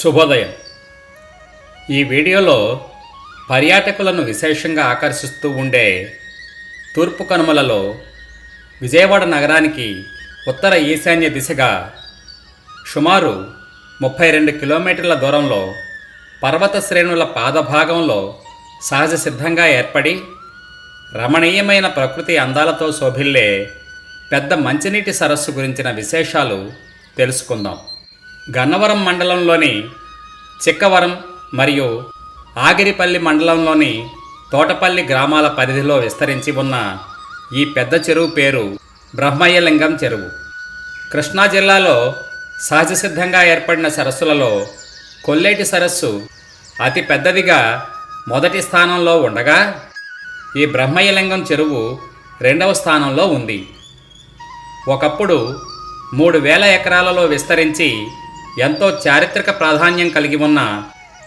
శుభోదయం. ఈ వీడియోలో పర్యాటకులను విశేషంగా ఆకర్షిస్తూ ఉండే తూర్పు కనుమలలో విజయవాడ నగరానికి ఉత్తర ఈశాన్య దిశగా సుమారు 32 కిలోమీటర్ల దూరంలో పర్వత శ్రేణుల పాదభాగంలో సహజ సిద్ధంగా ఏర్పడి రమణీయమైన ప్రకృతి అందాలతో శోభిల్లే పెద్ద మంచినీటి సరస్సు గురించిన విశేషాలు తెలుసుకుందాం. గన్నవరం మండలంలోని చిక్కవరం మరియు ఆగిరిపల్లి మండలంలోని తోటపల్లి గ్రామాల పరిధిలో విస్తరించి ఉన్న ఈ పెద్ద చెరువు పేరు బ్రహ్మయ్య లింగం చెరువు. కృష్ణా జిల్లాలో సహజ సిద్ధంగా ఏర్పడిన సరస్సులలో కొల్లేటి సరస్సు అతి పెద్దదిగా మొదటి స్థానంలో ఉండగా ఈ బ్రహ్మయ్య లింగం చెరువు రెండవ స్థానంలో ఉంది. ఒకప్పుడు 3000 ఎకరాలలో విస్తరించి ఎంతో చారిత్రక ప్రాధాన్యం కలిగి ఉన్న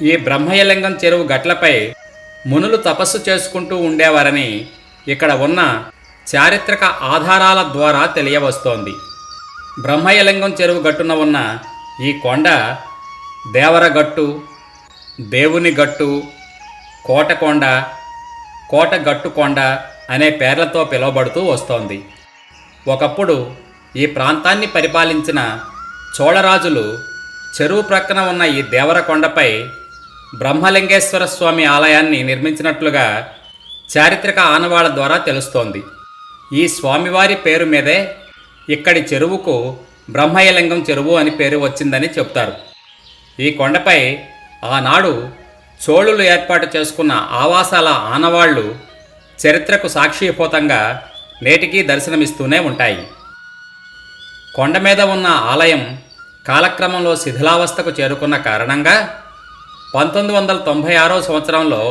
ఈ బ్రహ్మయ్య లింగం చెరువు గట్లపై మునులు తపస్సు చేసుకుంటూ ఉండేవారని ఇక్కడ ఉన్న చారిత్రక ఆధారాల ద్వారా తెలియవస్తోంది. బ్రహ్మయ్య లింగం చెరువు గట్టున ఉన్న ఈ కొండ దేవరగట్టు, దేవుని గట్టు, కోటకొండ, కోటగట్టుకొండ అనే పేర్లతో పిలువబడుతూ వస్తోంది. ఒకప్పుడు ఈ ప్రాంతాన్ని పరిపాలించిన చోళరాజులు చెరువు ప్రక్కన ఉన్న ఈ దేవరకొండపై బ్రహ్మలింగేశ్వర స్వామి ఆలయాన్ని నిర్మించినట్లుగా చారిత్రక ఆనవాళ్ల ద్వారా తెలుస్తోంది. ఈ స్వామివారి పేరు మీదే ఇక్కడి చెరువుకు బ్రహ్మయ్య లింగం చెరువు అని పేరు వచ్చిందని చెప్తారు. ఈ కొండపై ఆనాడు చోళులు ఏర్పాటు చేసుకున్న ఆవాసాల ఆనవాళ్లు చరిత్రకు సాక్షిభూతంగా నేటికీ దర్శనమిస్తూనే ఉంటాయి. కొండ మీద ఉన్న ఆలయం కాలక్రమంలో శిథిలావస్థకు చేరుకున్న కారణంగా 1996 సంవత్సరంలో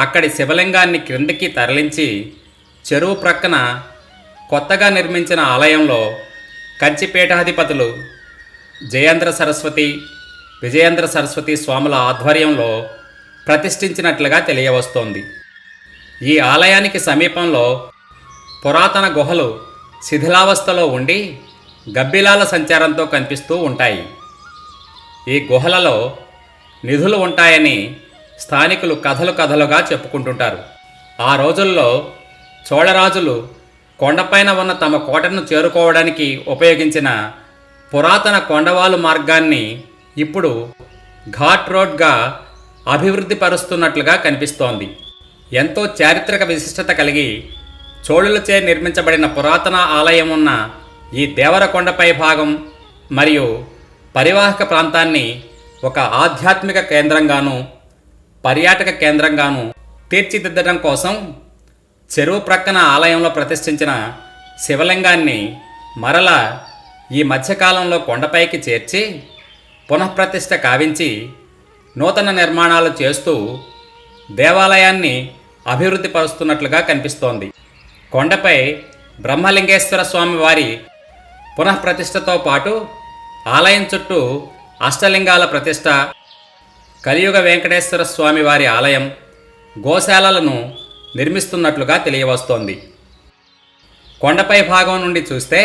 అక్కడి శివలింగాన్ని క్రిందికి తరలించి చెరువు ప్రక్కన కొత్తగా నిర్మించిన ఆలయంలో కంచిపీఠాధిపతులు జయేంద్ర సరస్వతి, విజయేంద్ర సరస్వతి స్వాముల ఆధ్వర్యంలో ప్రతిష్ఠించినట్లుగా తెలియవస్తోంది. ఈ ఆలయానికి సమీపంలో పురాతన గుహలు శిథిలావస్థలో ఉండి గబ్బిలాల సంచారంతో కనిపిస్తూ ఉంటాయి. ఈ గుహలలో నిధులు ఉంటాయని స్థానికులు కథలుగా చెప్పుకుంటుంటారు. ఆ రోజుల్లో చోళరాజులు కొండపైన ఉన్న తమ కోటను చేరుకోవడానికి ఉపయోగించిన పురాతన కొండవాలు మార్గాన్ని ఇప్పుడు ఘాట్ రోడ్గా అభివృద్ధి పరుస్తున్నట్లుగా కనిపిస్తోంది. ఎంతో చారిత్రక విశిష్టత కలిగి చోళులచే నిర్మించబడిన పురాతన ఆలయం ఉన్న ఈ దేవరకొండపై భాగం మరియు పరివాహక ప్రాంతాన్ని ఒక ఆధ్యాత్మిక కేంద్రంగాను పర్యాటక కేంద్రంగాను తీర్చిదిద్దడం కోసం చెరువు ప్రక్కన ఆలయంలో ప్రతిష్ఠించిన శివలింగాన్ని మరలా ఈ మధ్యకాలంలో కొండపైకి చేర్చి పునఃప్రతిష్ఠ కావించి నూతన నిర్మాణాలు చేస్తూ దేవాలయాన్ని అభివృద్ధి పరుస్తున్నట్లుగా కనిపిస్తోంది. కొండపై బ్రహ్మలింగేశ్వర స్వామి వారి పునఃప్రతిష్ఠతో పాటు ఆలయం చుట్టూ అష్టలింగాల ప్రతిష్ఠ, కలియుగ వెంకటేశ్వర స్వామి వారి ఆలయం, గోశాలలను నిర్మిస్తున్నట్లుగా తెలియవస్తోంది. కొండపై భాగం నుండి చూస్తే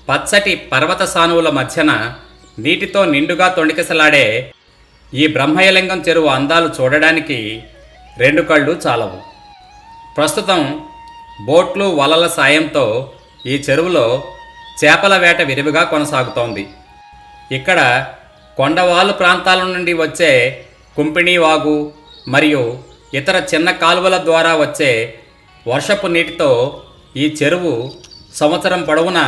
పచ్చటి పర్వత సానువుల మధ్యన నీటితో నిండుగా తొణికిసలాడే ఈ బ్రహ్మయ్య లింగం చెరువు అందాలు చూడడానికి 2 కళ్ళు చాలవు. ప్రస్తుతం బోట్లు, వలల సాయంతో ఈ చెరువులో చేపల వేట విరివిగా కొనసాగుతోంది. ఇక్కడ కొండవాలు ప్రాంతాల నుండి వచ్చే కుంపిణీ వాగు మరియు ఇతర చిన్న కాలువల ద్వారా వచ్చే వర్షపు నీటితో ఈ చెరువు సంవత్సరం పొడవునా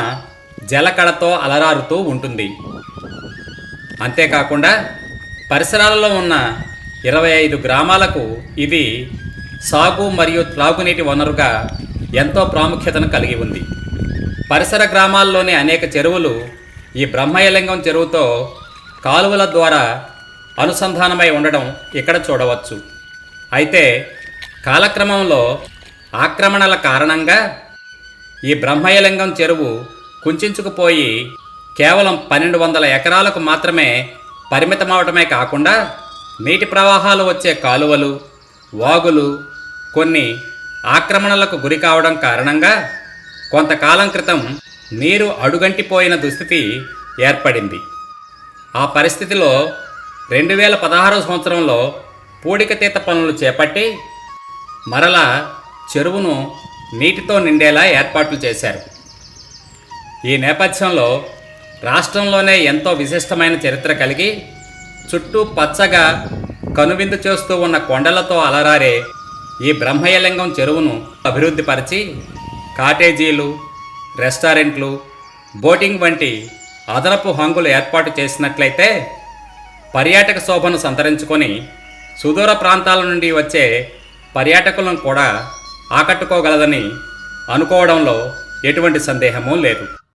జలకళతో అలరారుతూ ఉంటుంది. అంతేకాకుండా పరిసరాలలో ఉన్న 25 గ్రామాలకు ఇది సాగు మరియు త్రాగునీటి వనరుగా ఎంతో ప్రాముఖ్యతను కలిగి ఉంది. పరిసర గ్రామాల్లోని అనేక చెరువులు ఈ బ్రహ్మయ్య లింగం చెరువుతో కాలువల ద్వారా అనుసంధానమై ఉండడం ఇక్కడ చూడవచ్చు. అయితే కాలక్రమంలో ఆక్రమణల కారణంగా ఈ బ్రహ్మయ్య లింగం చెరువు కుంచుకుపోయి కేవలం 1200 ఎకరాలకు మాత్రమే పరిమితమవటమే కాకుండా నీటి ప్రవాహాలు వచ్చే కాలువలు, వాగులు కొన్ని ఆక్రమణలకు గురి కావడం కారణంగా కొంతకాలం క్రితం నీరు అడుగంటిపోయిన దుస్థితి ఏర్పడింది. ఆ పరిస్థితిలో 2016 సంవత్సరంలో పూడికతీత పనులు చేపట్టి మరలా చెరువును నీటితో నిండేలా ఏర్పాట్లు చేశారు. ఈ నేపథ్యంలో రాష్ట్రంలోనే ఎంతో విశిష్టమైన చరిత్ర కలిగి చుట్టూ పచ్చగా కనువిందు చేస్తూ ఉన్న కొండలతో అలరారే ఈ బ్రహ్మయ్య లింగం చెరువును అభివృద్ధిపరిచి కాటేజీలు, రెస్టారెంట్లు, బోటింగ్ వంటి అదనపు హంగులు ఏర్పాటు చేసినట్లయితే పర్యాటక శోభను సంతరించుకొని సుదూర ప్రాంతాల నుండి వచ్చే పర్యాటకులను కూడా ఆకట్టుకోగలదని అనుకోవడంలో ఎటువంటి సందేహమూ లేదు.